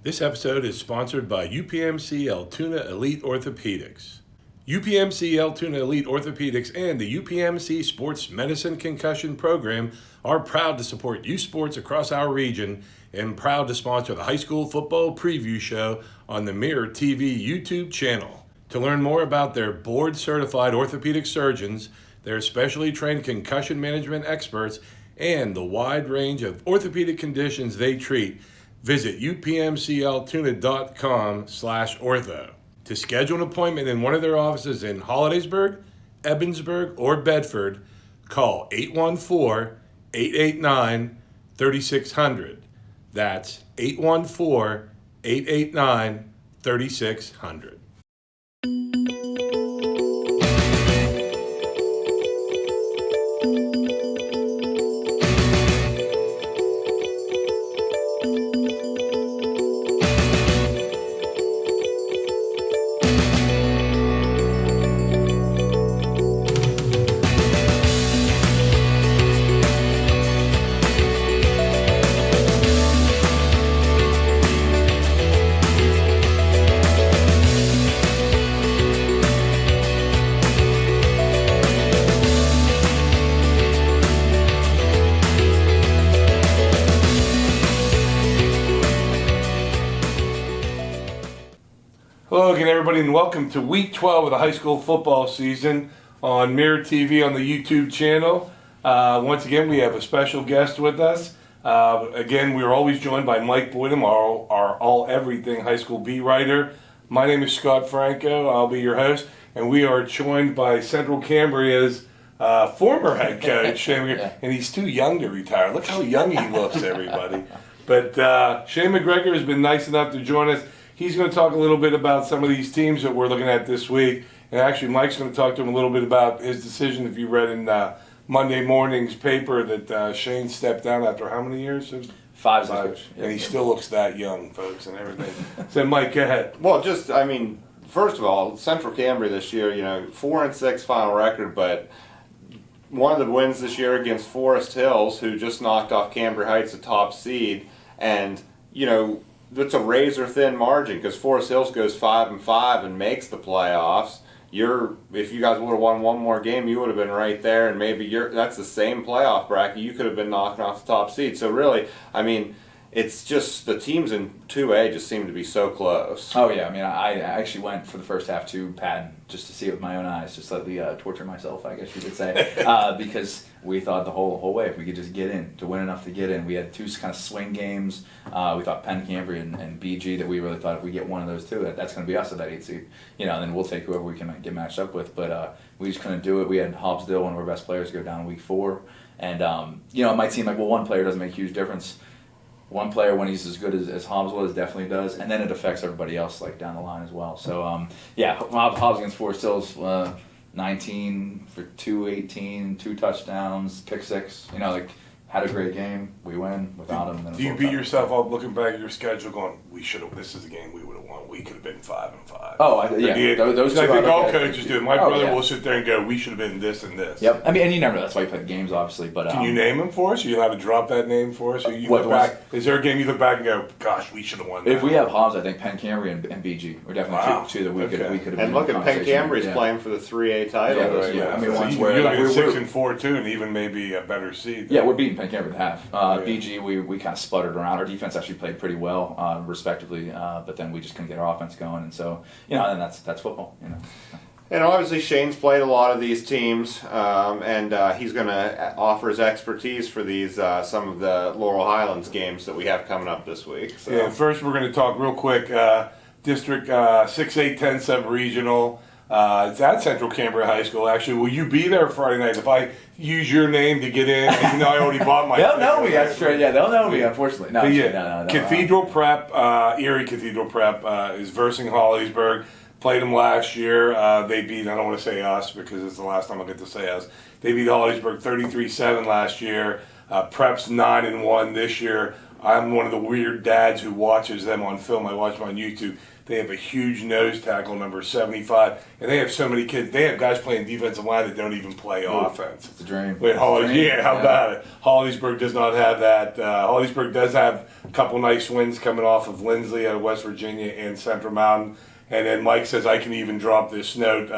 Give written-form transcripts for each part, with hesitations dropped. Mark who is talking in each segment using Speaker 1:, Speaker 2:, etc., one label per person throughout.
Speaker 1: This episode is sponsored by UPMC Altoona Elite Orthopedics. UPMC Altoona Elite Orthopedics and the UPMC Sports Medicine Concussion Program are proud to support youth sports across our region and proud to sponsor the high school football preview show on the Mirror TV YouTube channel. To learn more about their board-certified orthopedic surgeons, their specially trained concussion management experts, and the wide range of orthopedic conditions they treat, visit upmcaltoona.com/ortho. To schedule an appointment in one of their offices in Hollidaysburg, Ebensburg, or Bedford, call 814-889-3600. That's 814-889-3600. Hello again, everybody, and welcome to Week 12 of the high school football season on Mirror TV on the YouTube channel. Once again, we have a special guest with us. Again, we are always joined by Mike Boydham, our all-everything high school beat writer. My name is Scott Franco. I'll be your host, and we are joined by Central Cambria's former head coach, Shane McGregor, and he's too young to retire. Look how young he looks, everybody. But Shane McGregor has been nice enough to join us. He's going to talk a little bit about some of these teams that we're looking at this week. And actually, Mike's going to talk to him a little bit about his decision. If you read in Monday morning's paper that Shane stepped down after how many years?
Speaker 2: Five.
Speaker 1: And he still looks that young, folks, and everything. So, Mike, go ahead.
Speaker 3: Well, first of all, Central Cambria this year, 4-6 final record, but one of the wins this year against Forest Hills, who just knocked off Cambria Heights, the top seed, and, it's a razor-thin margin because Forest Hills goes 5-5 and makes the playoffs. If you guys would have won one more game, you would have been right there, and that's the same playoff bracket. You could have been knocking off the top seed. So really, it's just the teams in 2A just seem to be so close.
Speaker 2: Oh yeah, I actually went for the first half to Patton just to see it with my own eyes, just slightly torture myself, I guess you could say, because we thought the whole way if we could just get in, to win enough to get in. We had two kind of swing games. We thought Penn Cambria and BG that we really thought if we get one of those two, that's going to be us at that 8 seed. And then we'll take whoever we can get matched up with. But we just couldn't do it. We had Hobbsdale, one of our best players, go down in week 4, and it might seem like one player doesn't make a huge difference. One player, when he's as good as Hobbs was, definitely does, and then it affects everybody else down the line as well. So Hobbs against Forest Hills, 19 for 218, 2 touchdowns, pick 6. Had a great game. We win without him.
Speaker 1: Do you beat yourself up looking back at your schedule, going, "This is a game we would have won. We could have been 5-5."
Speaker 2: Oh, yeah. Those two.
Speaker 1: I think all coaches do. My brother
Speaker 2: yeah.
Speaker 1: will sit there and go, "We should have been this and this."
Speaker 2: Yep. And you never know. That's why you play games, obviously. But
Speaker 1: can you name them for us? Are you allowed to drop that name for us? Or you look back? Is there a game you look back and go, "Gosh, we should have won"?
Speaker 2: If we have Hobbs, I think Penn Cambria and BG are definitely two that we could have.
Speaker 3: And look at Penn Cambria's playing for the 3A title.
Speaker 1: Yeah,
Speaker 3: right.
Speaker 1: You're looking at 6-4 too, and even maybe a better seed.
Speaker 2: Yeah, we're beating Penn Cambria at half. BG, we kind of sputtered around. Our defense actually played pretty well, respectively, but then we just couldn't get our offense going, and so and that's football.
Speaker 3: And obviously Shane's played a lot of these teams, and he's going to offer his expertise for these some of the Laurel Highlands games that we have coming up this week. So.
Speaker 1: Yeah, first we're going to talk real quick. District 6A 10 regional. It's at Central Cambria High School, actually. Will you be there Friday night? If I use your name to get in, even though I already bought my
Speaker 2: They'll know me, that's true. Yeah, they'll know me, unfortunately. No,
Speaker 1: Cathedral Prep, Erie Cathedral Prep is versing Hollidaysburg. Played them last year. They beat, I don't want to say us because it's the last time I get to say us. They beat Hollidaysburg 33-7 last year. Prep's 9-1 this year. I'm one of the weird dads who watches them on film. I watch them on YouTube. They have a huge nose tackle, number 75, and they have so many kids. They have guys playing defensive line that don't even play offense.
Speaker 2: It's a dream.
Speaker 1: Wait, how about it? Holliesburg does not have that. Holliesburg does have a couple nice wins coming off of Lindsley out of West Virginia and Central Mountain. And then Mike says, I can even drop this note.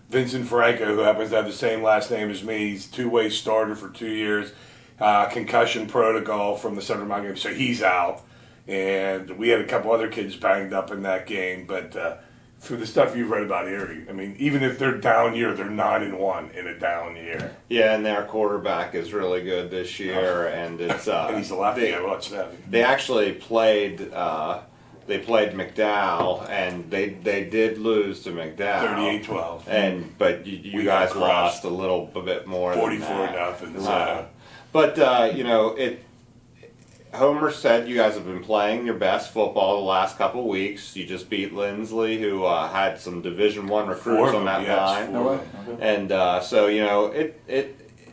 Speaker 1: Vincent Franco, who happens to have the same last name as me, he's two-way starter for 2 years. Concussion protocol from the Central Mountain game, so he's out. And we had a couple other kids banged up in that game, but through the stuff you've read about Erie, I mean, even if they're down year, they're 9-1 in a down year.
Speaker 3: Yeah, and their quarterback is really good this year, and it's
Speaker 1: and he's a lefty. I watched that.
Speaker 3: They actually played. They played McDowell, and they did lose to McDowell.
Speaker 1: 38-12.
Speaker 3: But you guys lost a little bit more.
Speaker 1: 44-0.
Speaker 3: But Homer said you guys have been playing your best football the last couple of weeks. You just beat Lindsley, who had some Division I recruits on that line.
Speaker 2: No way.
Speaker 3: And so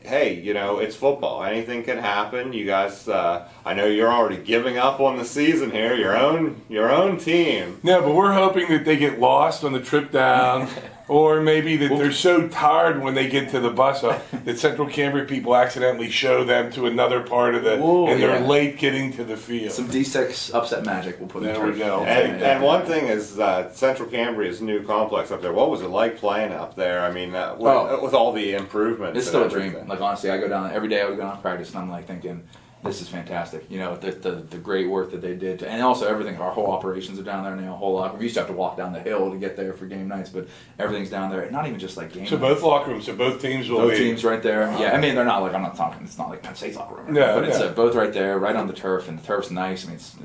Speaker 3: hey, it's football. Anything can happen. You guys, I know you're already giving up on the season here. Your own team.
Speaker 1: No, but we're hoping that they get lost on the trip down, or maybe that they're so tired when they get to the bus that Central Cambria people accidentally show them to another part of and they're late getting to the field.
Speaker 2: Some D6 upset magic we'll put in
Speaker 1: There we go.
Speaker 3: And one thing is Central Cambria's new complex up there. What was it like playing up there? I mean, with all the improvements.
Speaker 2: It's still a dream. Like, honestly, I go down every day. I would go down to practice, and I'm like thinking, this is fantastic. The great work that they did, and also everything. Our whole operations are down there, and a whole locker room. We used to have to walk down the hill to get there for game nights, but everything's down there. Not even just like game.
Speaker 1: So both locker rooms. So both teams will
Speaker 2: both
Speaker 1: be.
Speaker 2: teams right there. Yeah, I mean they're not like I'm not talking. It's not like Penn State's locker room.
Speaker 1: Yeah,
Speaker 2: but it's both right there, right on the turf, and the turf's nice. I mean it's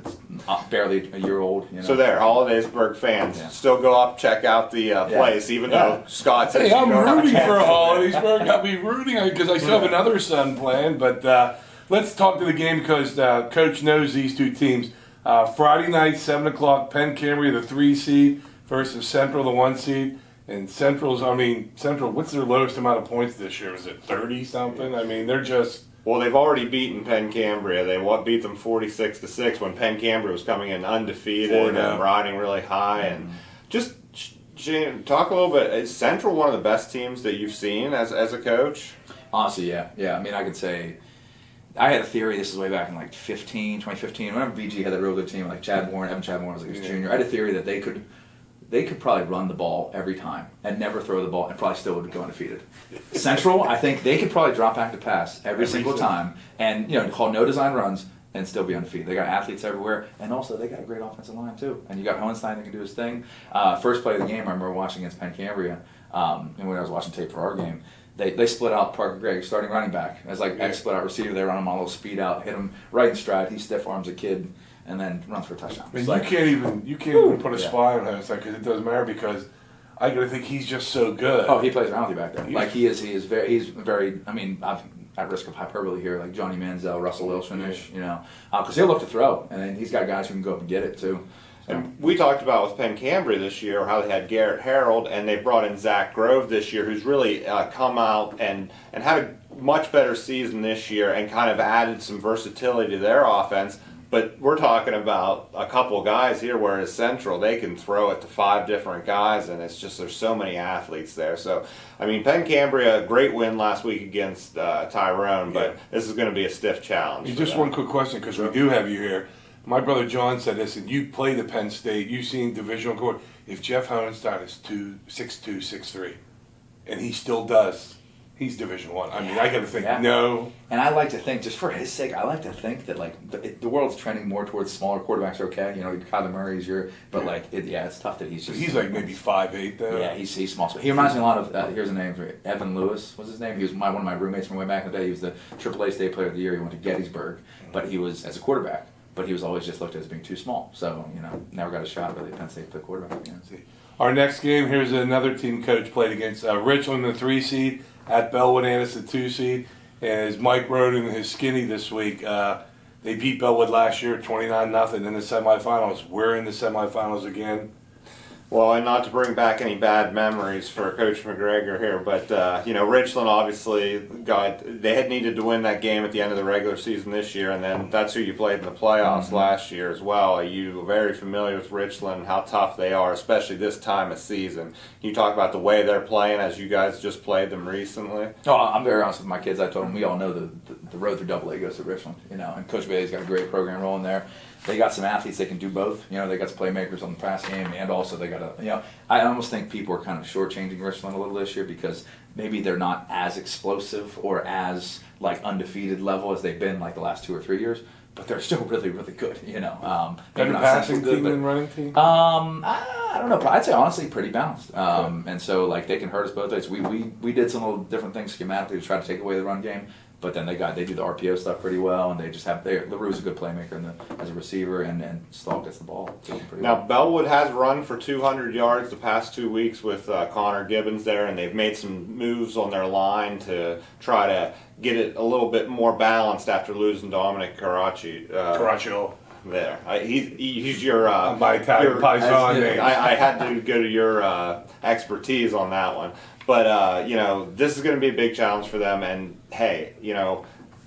Speaker 2: barely a year old.
Speaker 3: So there, Hollidaysburg fans still go up, check out the place, even though Scott says.
Speaker 1: Hey, I'm rooting for Hollidaysburg. I'll be rooting because I still have another son planned, but. Let's talk to the game because Coach knows these two teams. Friday night, 7 o'clock, Penn Cambria, the 3 seed, versus Central, the 1 seed. And Central, what's their lowest amount of points this year? Is it 30-something? I mean, they're just...
Speaker 3: Well, they've already beaten Penn Cambria. They beat them 46-6 when Penn Cambria was coming in undefeated and riding really high. And just, Shane, talk a little bit. Is Central one of the best teams that you've seen as a coach?
Speaker 2: Honestly, yeah. I mean, I could say... I had a theory, this is way back in like 2015, whenever BG had that real good team, like Evan Chadbourne was like his junior, I had a theory that they could probably run the ball every time and never throw the ball and probably still would go undefeated. Central, I think they could probably drop back to pass every single time and call no design runs and still be undefeated. They got athletes everywhere, and also they got a great offensive line too. And you got Hohenstein that can do his thing. First play of the game, I remember watching against Penn Cambria, and when I was watching tape for our game, They split out Parker Gregg, starting running back. As X split out receiver, they run him on a little speed out, hit him right in stride. He stiff arms a kid, and then runs for a touchdown.
Speaker 1: Man, you can't even put a spy on him because it doesn't matter because I gotta think he's just so good.
Speaker 2: Oh, he plays around with you back there. Like he's very. I mean, I'm at risk of hyperbole here, like Johnny Manziel, Russell Wilson-ish, because he'll look to throw, and then he's got guys who can go up and get it too.
Speaker 3: And we talked about with Penn Cambria this year how they had Garrett Harold, and they brought in Zach Grove this year, who's really come out and had a much better season this year and kind of added some versatility to their offense. But we're talking about a couple guys here, whereas Central, they can throw it to 5 different guys, and it's just there's so many athletes there. So, I mean, Penn Cambria, great win last week against Tyrone, but this is going to be a stiff challenge.
Speaker 1: Just one quick question, because we do have you here. My brother John said this, and you played at Penn State. You've seen Division I court. If Jeff Hohenstein is 6'2", 6'3", and he still does, he's Division I. I mean, I got to think, no.
Speaker 2: And I like to think, just for his sake, I like to think that like the world's trending more towards smaller quarterbacks. Okay, Kyler Murray's but it's tough that he's just.
Speaker 1: He's like maybe 5'8" though.
Speaker 2: Yeah, he's small. He reminds me a lot of. Here's a name for it. Evan Lewis was his name. He was one of my roommates from way back in the day. He was the AAA State Player of the Year. He went to Gettysburg, but he was as a quarterback. But he was always just looked at as being too small. So, never got a shot really at Penn State to play quarterback again.
Speaker 1: Our next game, here's another team Coach played against Richland, the 3 seed, at Bellwood Annis, the 2 seed. And as Mike wrote in his skinny this week, they beat Bellwood last year 29-0 in the semifinals. We're in the semifinals again.
Speaker 3: Well, and not to bring back any bad memories for Coach McGregor here, but Richland obviously they had needed to win that game at the end of the regular season this year, and then that's who you played in the playoffs last year as well. Are you very familiar with Richland, how tough they are, especially this time of season? Can you talk about the way they're playing as you guys just played them recently?
Speaker 2: No, I'm very honest with my kids. I told them we all know the road through AA goes to Richland, and Coach Bailey's got a great program rolling there. They got some athletes that can do both. They got some playmakers on the pass game, and also they got I almost think people are kind of shortchanging Richland a little this year because maybe they're not as explosive or as like undefeated level as they've been like the last 2 or 3 years, but they're still really, really good.
Speaker 1: Better passing team and running team.
Speaker 2: I don't know. I'd say honestly pretty balanced. And so like they can hurt us both ways. We did some little different things schematically to try to take away the run game. But then they do the RPO stuff pretty well, and they just have LaRue's a good playmaker as a receiver, and Stahl gets the ball.
Speaker 3: Now Bellwood has run for 200 yards the past 2 weeks with Connor Gibbons there, and they've made some moves on their line to try to get it a little bit more balanced after losing Dominic
Speaker 1: Caraccio.
Speaker 3: There, he's your
Speaker 1: my Italian paisan name.
Speaker 3: I had to go to your expertise on that one. But, this is going to be a big challenge for them. And, hey,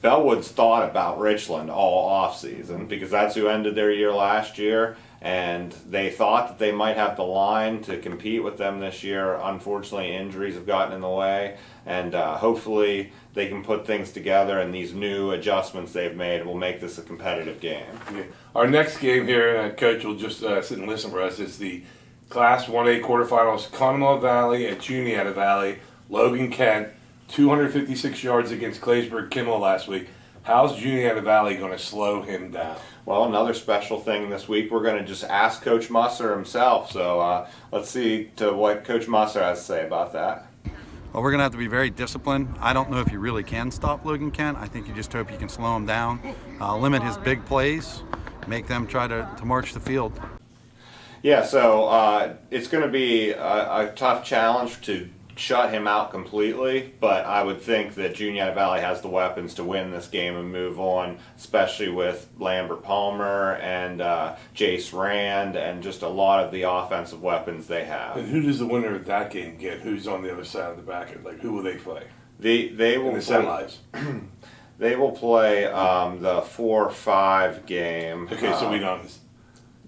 Speaker 3: Bellwood's thought about Richland all offseason because that's who ended their year last year. And they thought that they might have the line to compete with them this year. Unfortunately, injuries have gotten in the way. And hopefully they can put things together, and these new adjustments they've made will make this a competitive game.
Speaker 1: Yeah. Our next game here, Coach will just sit and listen for us, is the Class 1A quarterfinals, Conemaugh Valley at Juniata Valley. Logan Kent, 256 yards against Claysburg Kimmel last week. How's Juniata Valley going to slow him down?
Speaker 3: Well, another special thing this week, we're going to just ask Coach Musser himself. So let's see what Coach Musser has to say about that.
Speaker 4: Well, we're going to have to be very disciplined. I don't know if you really can stop Logan Kent. I think you just hope you can slow him down, limit his big plays, make them try to march the field.
Speaker 3: Yeah, so it's going to be a tough challenge to shut him out completely, but I would think that Juniata Valley has the weapons to win this game and move on, especially with Lambert Palmer and Jace Rand and just a lot of the offensive weapons they have.
Speaker 1: And who does the winner of that game get? Who's on the other side of the bracket? Like, who will they play?
Speaker 3: They will
Speaker 1: in the semis.
Speaker 3: They will play the 4-5 game.
Speaker 1: Okay, so we don't.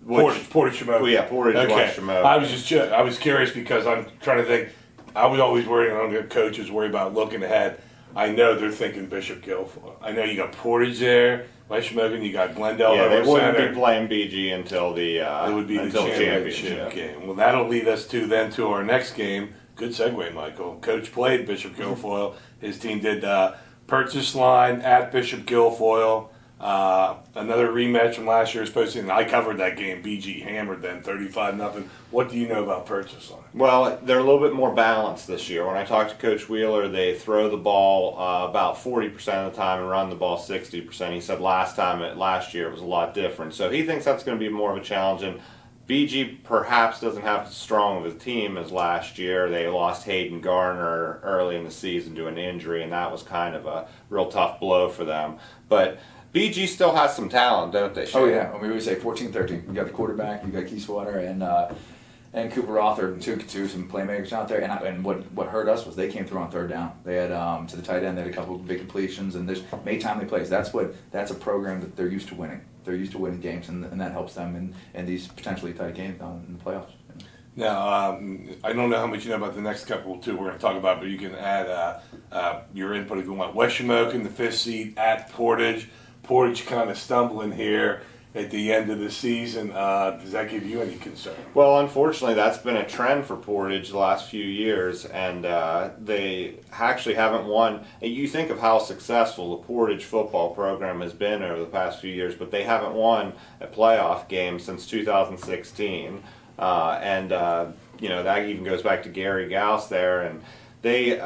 Speaker 1: Portage Shamokin.
Speaker 3: Oh, yeah, Portage West Shamokin.
Speaker 1: I was curious because I'm trying to think. I was always worried, and the coaches worry about looking ahead. I know they're thinking Bishop Guilfoyle. I know you got Portage there, West Shamokin, you got Glendale.
Speaker 3: Yeah, they wouldn't be playing BG until
Speaker 1: it would be the championship game. Well, that'll lead us to our next game. Good segue, Michael. Coach played Bishop Guilfoyle. His team did purchase line at Bishop Guilfoyle. Another rematch from last year's postseason. I covered that game. BG hammered them 35-0. What do you know about purchase line?
Speaker 3: Well, they're a little bit more balanced this year. When I talked to Coach Wheeler, they throw the ball about 40% of the time and run the ball 60%. He said last year it was a lot different. So he thinks that's going to be more of a challenge. And BG perhaps doesn't have as strong of a team as last year. They lost Hayden Garner early in the season to an injury, and that was kind of a real tough blow for them. But BG still has some talent, don't they, Shane?
Speaker 2: Oh, yeah. I mean, we say 14-13. You got the quarterback, you got Keyswater, and Cooper Author, and two some playmakers out there. And what hurt us was they came through on third down. They had to the tight end, they had a couple of big completions, and just made timely plays. That's a program that they're used to winning. They're used to winning games, and that helps them in these potentially tight games down in the playoffs.
Speaker 1: Now, I don't know how much you know about the next couple, too, we're going to talk about, but you can add your input if you want. West Shamokin, the 5th seed at Portage. Portage kind of stumbling here at the end of the season. Does that give you any concern?
Speaker 3: Well, unfortunately, that's been a trend for Portage the last few years, and they actually haven't won. You think of how successful the Portage football program has been over the past few years, but they haven't won a playoff game since 2016. That even goes back to Gary Gauss there, and they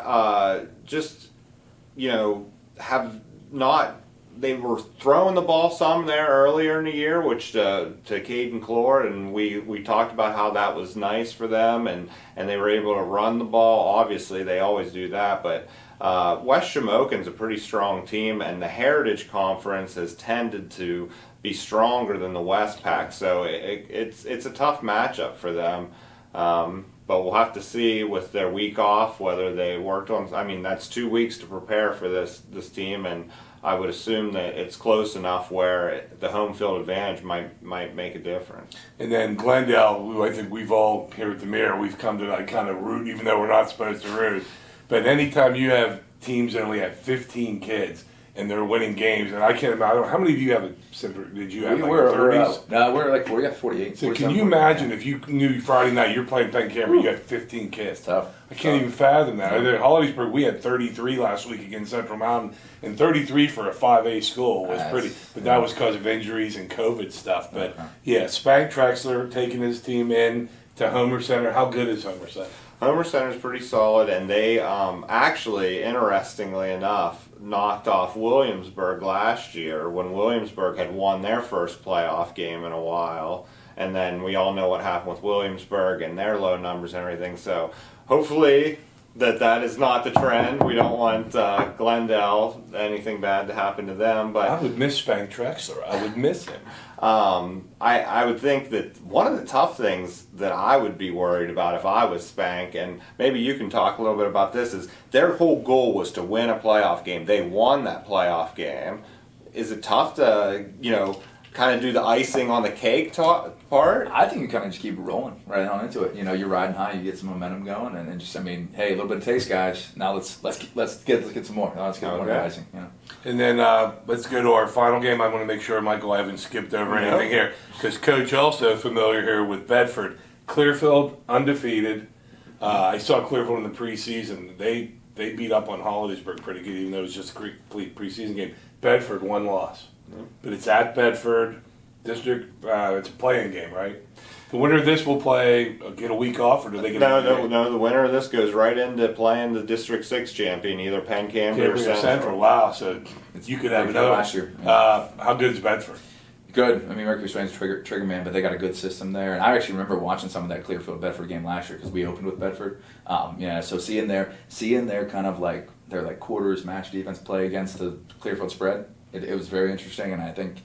Speaker 3: have not. They were throwing the ball some there earlier in the year, which to Caden Clore, and we talked about how that was nice for them, and they were able to run the ball. Obviously, they always do that, but West Shamokin's a pretty strong team, and the Heritage Conference has tended to be stronger than the West Pack, so it's a tough matchup for them. But we'll have to see with their week off whether they worked on. I mean, that's 2 weeks to prepare for this team, and I would assume that it's close enough where the home field advantage might make a difference.
Speaker 1: And then Glendale, who I think we've all here at the Mirror, we've come to like kind of root, even though we're not supposed to root. But anytime you have teams that only have 15 kids and they're winning games, and I can't imagine, how many do you have at Central? Did you have like 30s?
Speaker 2: No, we're like 40, 48.
Speaker 1: So can you imagine if you knew Friday night you're playing Penn Cambria, you got 15 kids?
Speaker 2: Tough.
Speaker 1: I can't even fathom that. At Hollidaysburg, we had 33 last week against Central Mountain, and 33 for a 5A school was pretty. But that was because of injuries and COVID stuff. But yeah, Spank Trexler taking his team in to Homer Center. How good is Homer Center?
Speaker 3: Homer Center is pretty solid, and they actually, interestingly enough, knocked off Williamsburg last year when Williamsburg had won their first playoff game in a while. And then we all know what happened with Williamsburg and their low numbers and everything. So hopefully that is not the trend. We don't want Glendale, anything bad to happen to them. But
Speaker 1: I would miss Spank Trexler. I would miss him.
Speaker 3: I would think that one of the tough things that I would be worried about if I was Spank, and maybe you can talk a little bit about this, is their whole goal was to win a playoff game. They won that playoff game. Is it tough to, kind of do the icing on the cake part?
Speaker 2: I think you kind of just keep rolling right on into it. You're riding high, you get some momentum going, and then just, hey, a little bit of taste, guys. Now let's get some more. Let's get more icing.
Speaker 1: And then let's go to our final game. I want to make sure, Michael, I haven't skipped over anything here, because Coach also familiar here with Bedford. Clearfield undefeated. I saw Clearfield in the preseason. They beat up on Hollidaysburg pretty good, even though it was just a complete preseason game. Bedford, 1 loss. But it's at Bedford District. It's a playing game, right? The winner of this will get a week off, or do they get
Speaker 3: No, the winner of this goes right into playing the District 6 champion, either Penn Cambria or Central.
Speaker 1: Wow, so you could have another.
Speaker 2: Last year.
Speaker 1: How good is Bedford?
Speaker 2: Good. Mercury Swain's trigger man, but they got a good system there. And I actually remember watching some of that Clearfield Bedford game last year because we opened with Bedford. So seeing their kind of like their quarters match defense play against the Clearfield spread, it was very interesting. And I think,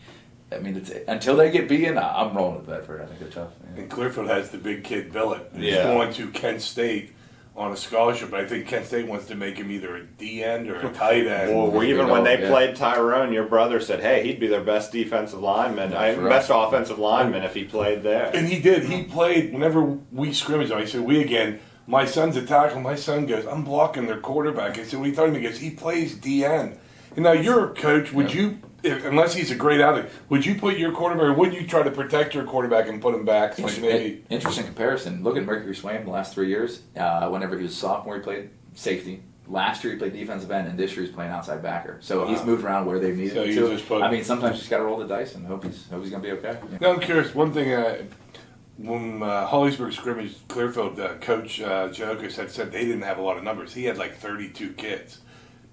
Speaker 2: until they get beaten, I'm rolling with Bedford. I think they're tough. Yeah.
Speaker 1: And Clearfield has the big kid Billet. He's
Speaker 3: Yeah.
Speaker 1: going to Kent State on a scholarship, but I think Kent State wants to make him either a D end or a tight end.
Speaker 3: Well, even when they played Tyrone, your brother said, "Hey, he'd be their best defensive lineman, best offensive lineman if he played there."
Speaker 1: And he did. He played whenever we scrimmaged. I said, "We again." My son's a tackle. My son goes, "I'm blocking their quarterback." I said, "What are you talking about?" He goes, "He plays D end." And now you're a coach. Would you, unless he's a great athlete, would you put your quarterback, or would you try to protect your quarterback and put him back?
Speaker 2: Interesting comparison. Look at Mercury Swain the last 3 years. Whenever he was a sophomore, he played safety. Last year he played defensive end, and this year he's playing outside backer. So he's moved around where they've needed him to. Sometimes you just got to roll the dice and hope he's going to be okay. Yeah.
Speaker 1: Now I'm curious. One thing, when Hollidaysburg scrimmaged Clearfield, Coach Jokas had said they didn't have a lot of numbers. He had like 32 kids.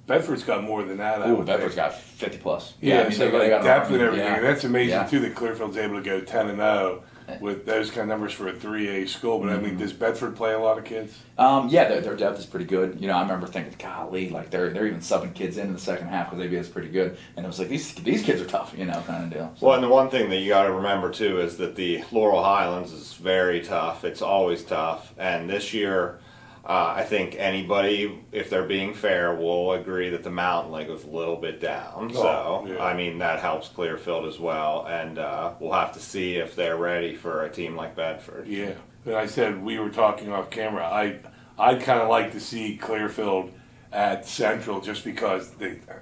Speaker 1: Bedford's got more than that.
Speaker 2: Bedford's got 50 plus.
Speaker 1: Yeah, so they got depth and everything.
Speaker 2: Yeah.
Speaker 1: And that's amazing too that Clearfield's able to go 10-0 with those kind of numbers for a 3A school. But does Bedford play a lot of kids?
Speaker 2: Their depth is pretty good. I remember thinking, golly, like they're even subbing kids in the second half because ABS is pretty good. And it was like these kids are tough, kind of deal. So.
Speaker 3: Well, and the one thing that you got to remember too is that the Laurel Highlands is very tough. It's always tough, and this year. I think anybody, if they're being fair, will agree that the Mountain League was a little bit down. That helps Clearfield as well. And we'll have to see if they're ready for a team like Bedford.
Speaker 1: Yeah. And I said, we were talking off camera, I'd kind of like to see Clearfield at Central just because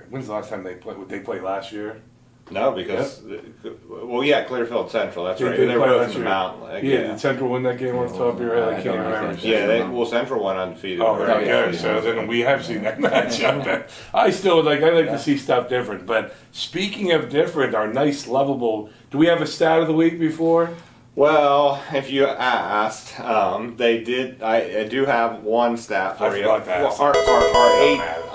Speaker 1: when's the last time they played? Would they play last year?
Speaker 3: No, because Clearfield Central. That's right.
Speaker 1: They
Speaker 3: were both in the Mountain League.
Speaker 1: Yeah, did Central win that game on top of your head? I can't remember.
Speaker 3: Central went undefeated.
Speaker 1: Oh, there you go. So then we have seen that matchup. I still would I like to see stuff different. But speaking of different, our nice lovable. Do we have a stat of the week before?
Speaker 3: Well, if you asked, they did. I do have one stat for you.
Speaker 1: Our 8.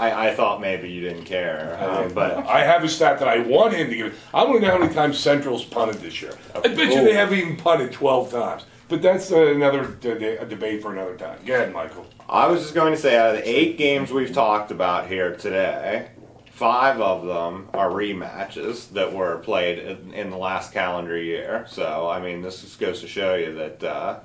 Speaker 3: I thought maybe you didn't care, but
Speaker 1: I have a stat that I want him to give. I want to know how many times Central's punted this year. I bet you they haven't even punted 12 times. But that's another debate for another time. Go ahead, Michael.
Speaker 3: I was just going to say, out of the 8 games we've talked about here today, 5 of them are rematches that were played in the last calendar year. So, this just goes to show you that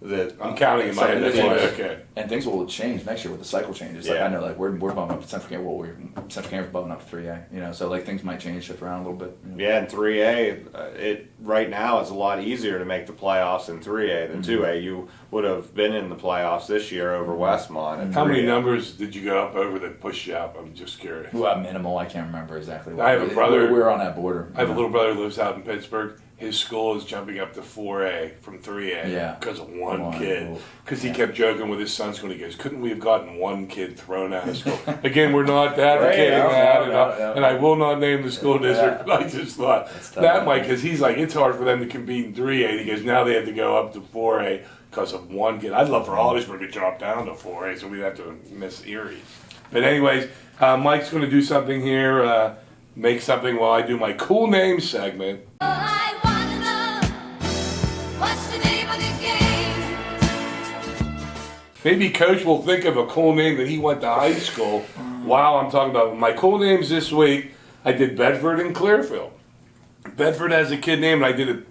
Speaker 3: that
Speaker 1: I'm counting in my head. That's why. Okay.
Speaker 2: And things will change next year with the cycle changes. Like
Speaker 3: Yeah.
Speaker 2: I know, like we're bumping up to Central Cambria. Well, Central Cambria's bumping up to 3A. You know, so like things might change, shift around a little bit. You know.
Speaker 3: Yeah, in 3A, it right now it's a lot easier to make the playoffs in 3A than 2A. You would have been in the playoffs this year over Westmont. In
Speaker 1: How many
Speaker 3: 3A.
Speaker 1: numbers did you go up over that pushed you up? I'm just curious.
Speaker 2: Well, minimal. I can't remember exactly. What.
Speaker 1: I have a brother-
Speaker 2: We're on that border.
Speaker 1: I have a little brother who lives out in Pittsburgh. His school is jumping up to 4A from 3A
Speaker 2: Yeah.
Speaker 1: because of one
Speaker 2: One,
Speaker 1: kid.
Speaker 2: ooh.
Speaker 1: Because he
Speaker 2: Yeah.
Speaker 1: kept joking with his son school. He goes, couldn't we have gotten one kid thrown out of school? Again, we're not advocating
Speaker 2: No,
Speaker 1: that,
Speaker 2: no.
Speaker 1: and I will not name the school district, but I just thought
Speaker 2: tough.
Speaker 1: that might, because he's like, it's hard for them to compete in 3A. He goes, now they have to go up to 4A because of one kid. I'd love for Hollisburg to drop down to 4A, so we'd have to miss Erie. But anyways, Mike's going to do something here, make something while I do my cool name segment.
Speaker 5: I wanna know what's the name of the game.
Speaker 1: Maybe Coach will think of a cool name that he went to high school while I'm talking about my cool names this week. I did Bedford and Clearfield. Bedford has a kid name, and I did it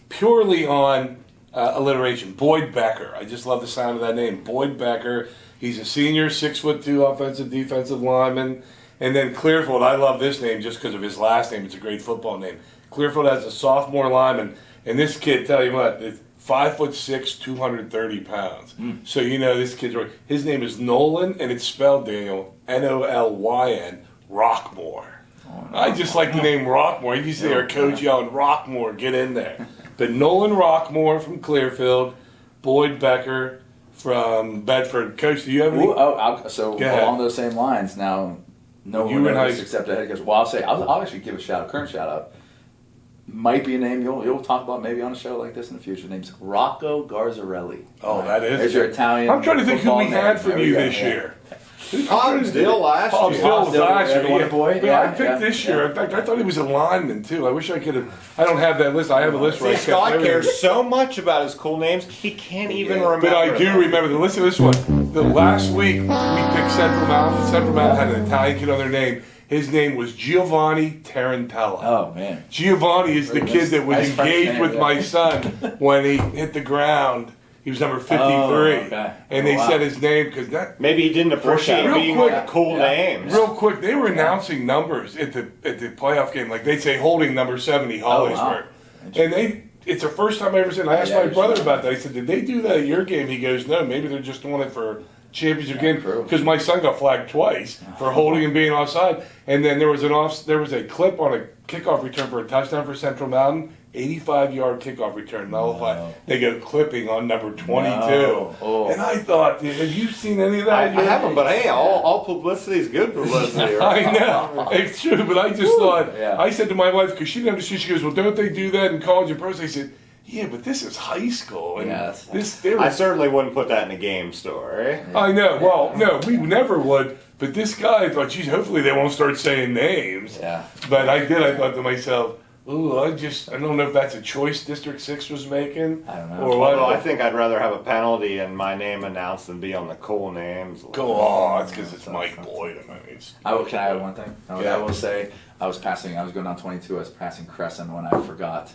Speaker 1: purely on alliteration. Boyd Becker. I just love the sound of that name. Boyd Becker. He's a senior, 6'2" offensive defensive lineman. And then Clearfield, I love this name just because of his last name. It's a great football name. Clearfield has a sophomore lineman, and this kid, tell you what, is 5'6", 230 pounds. So you know this kid's right. His name is Nolan, and it's spelled, Daniel, Nolyn, Rockmore. I just like the name Rockmore. You see our coach yelling, Rockmore, get in there. But Nolan Rockmore from Clearfield, Boyd Becker from Bedford. Coach, do you have any?
Speaker 2: So
Speaker 1: Go ahead.
Speaker 2: along those same lines, now no
Speaker 1: You
Speaker 2: one
Speaker 1: and
Speaker 2: knows
Speaker 1: I-
Speaker 2: except the head coach. Well, I'll actually give a current shout out. Might be a name you'll talk about maybe on a show like this in the future. His name's Rocco Garzarelli.
Speaker 1: Oh, that is.
Speaker 2: There's your Italian.
Speaker 1: I'm trying to think who we
Speaker 2: football
Speaker 1: had
Speaker 2: name.
Speaker 1: from
Speaker 2: There we
Speaker 1: you
Speaker 2: go,
Speaker 1: this
Speaker 2: yeah.
Speaker 1: year.
Speaker 3: Still last
Speaker 1: Oh,
Speaker 3: year.
Speaker 1: still was
Speaker 2: Still,
Speaker 1: last year.
Speaker 2: the one
Speaker 1: Yeah.
Speaker 2: boy,
Speaker 1: But I
Speaker 2: yeah,
Speaker 1: picked
Speaker 2: yeah,
Speaker 1: this year.
Speaker 2: yeah.
Speaker 1: In fact, I thought he was a lineman too. I wish I could have. I don't have that list. I have a list where I
Speaker 3: See,
Speaker 1: kept
Speaker 3: Scott
Speaker 1: everything.
Speaker 3: cares so much about his cool names, he can't even remember.
Speaker 1: But I do
Speaker 3: them.
Speaker 1: remember. Listen to this one. The last week we picked Central Mountain. Central Mountain had an Italian kid on their name. His name was Giovanni Tarantella.
Speaker 2: Oh man.
Speaker 1: Giovanni is the
Speaker 2: Very
Speaker 1: kid
Speaker 2: nice-
Speaker 1: that was
Speaker 2: nice French
Speaker 1: engaged
Speaker 2: name,
Speaker 1: with
Speaker 2: yeah.
Speaker 1: my son when he hit the ground. He was number 53.
Speaker 2: okay.
Speaker 1: And
Speaker 2: Oh,
Speaker 1: they
Speaker 2: wow.
Speaker 1: said his name because that.
Speaker 3: Maybe he didn't appreciate
Speaker 1: Real
Speaker 3: being
Speaker 1: quick.
Speaker 3: cool
Speaker 2: Yeah.
Speaker 3: names.
Speaker 1: Real quick, they were announcing numbers at the playoff game. Like they'd say holding number 70, Hollisburg. And it's the first time I ever seen. I asked
Speaker 2: Yeah,
Speaker 1: my
Speaker 2: you're
Speaker 1: brother
Speaker 2: sure.
Speaker 1: about that. I said, "Did they do that at your game?" He goes, "No, maybe they're just doing it for championship game."
Speaker 2: true.
Speaker 1: Because my son got flagged twice for holding and being offside. And then there was a clip on a kickoff return for a touchdown for Central Mountain. 85-yard kickoff return nullified.
Speaker 2: No.
Speaker 1: They go clipping on number 22.
Speaker 2: No. Oh.
Speaker 1: And I thought, have you seen any of that?
Speaker 3: I
Speaker 1: at your
Speaker 3: haven't,
Speaker 1: game?
Speaker 3: but hey, all publicity is good publicity. Right?
Speaker 1: I know, it's true, but I just thought,
Speaker 2: Yeah.
Speaker 1: I said to my wife, because she didn't understand, she goes, well, don't they do that in college and pros? I said, yeah, but this is high school. And
Speaker 2: Yeah,
Speaker 1: they were,
Speaker 3: I certainly wouldn't put that in a game story.
Speaker 1: I know, well, no, we never would, but this guy, I thought, geez, hopefully they won't start saying names.
Speaker 2: Yeah.
Speaker 1: But I thought to myself, ooh, I don't know if that's a choice District 6 was making.
Speaker 2: I don't know.
Speaker 1: Or what.
Speaker 3: Although I think I'd rather have a penalty and my name announced than be on the cool names.
Speaker 1: Go on, it's because it's Mike Boyd. I mean, it's,
Speaker 2: Can I add one thing?
Speaker 1: Yeah.
Speaker 2: I will say, I was going down 22, I was passing Crescent when I forgot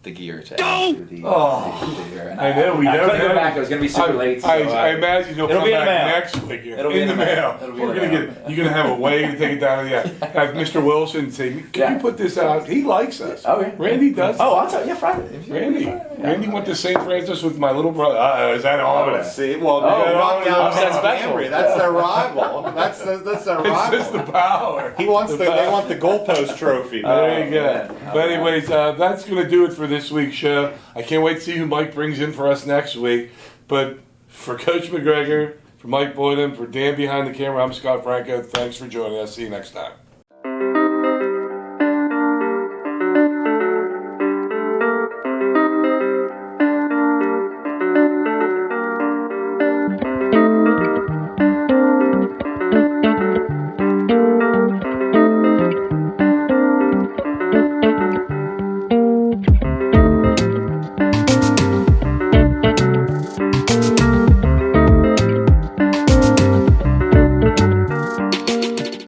Speaker 2: the gear to add to the gear. And
Speaker 1: I know, we
Speaker 2: I
Speaker 1: don't
Speaker 2: couldn't go
Speaker 1: have-
Speaker 2: back, it was going to be super late. So
Speaker 1: I imagine he'll
Speaker 2: It'll
Speaker 1: come
Speaker 2: be in the
Speaker 1: back
Speaker 2: mail.
Speaker 1: next week.
Speaker 2: It'll be in the mail. It'll be
Speaker 1: We're
Speaker 2: in the
Speaker 1: gonna
Speaker 2: mail.
Speaker 1: get. You're gonna have a way to take it down. Yeah. Have Mr. Wilson say, "Can
Speaker 2: Yeah.
Speaker 1: you put this out?" He likes us.
Speaker 2: Okay.
Speaker 1: Randy does.
Speaker 2: Oh, I'll tell you, Friday. If you-
Speaker 1: Randy went to St. Francis with my little brother. Is that ominous?
Speaker 3: See, well,
Speaker 2: Oh,
Speaker 3: knock down
Speaker 2: upset
Speaker 3: Central
Speaker 2: special.
Speaker 3: Cambria. That's their rival. That's their
Speaker 1: It's just the
Speaker 3: rival.
Speaker 1: power.
Speaker 3: They want the goalpost trophy.
Speaker 1: There you go.
Speaker 2: man.
Speaker 1: But anyways, that's going to do it for this week's show. I can't wait to see who Mike brings in for us next week. But for Coach McGregor, for Mike Boyden, for Dan behind the camera, I'm Scott Franco. Thanks for joining us. See you next time.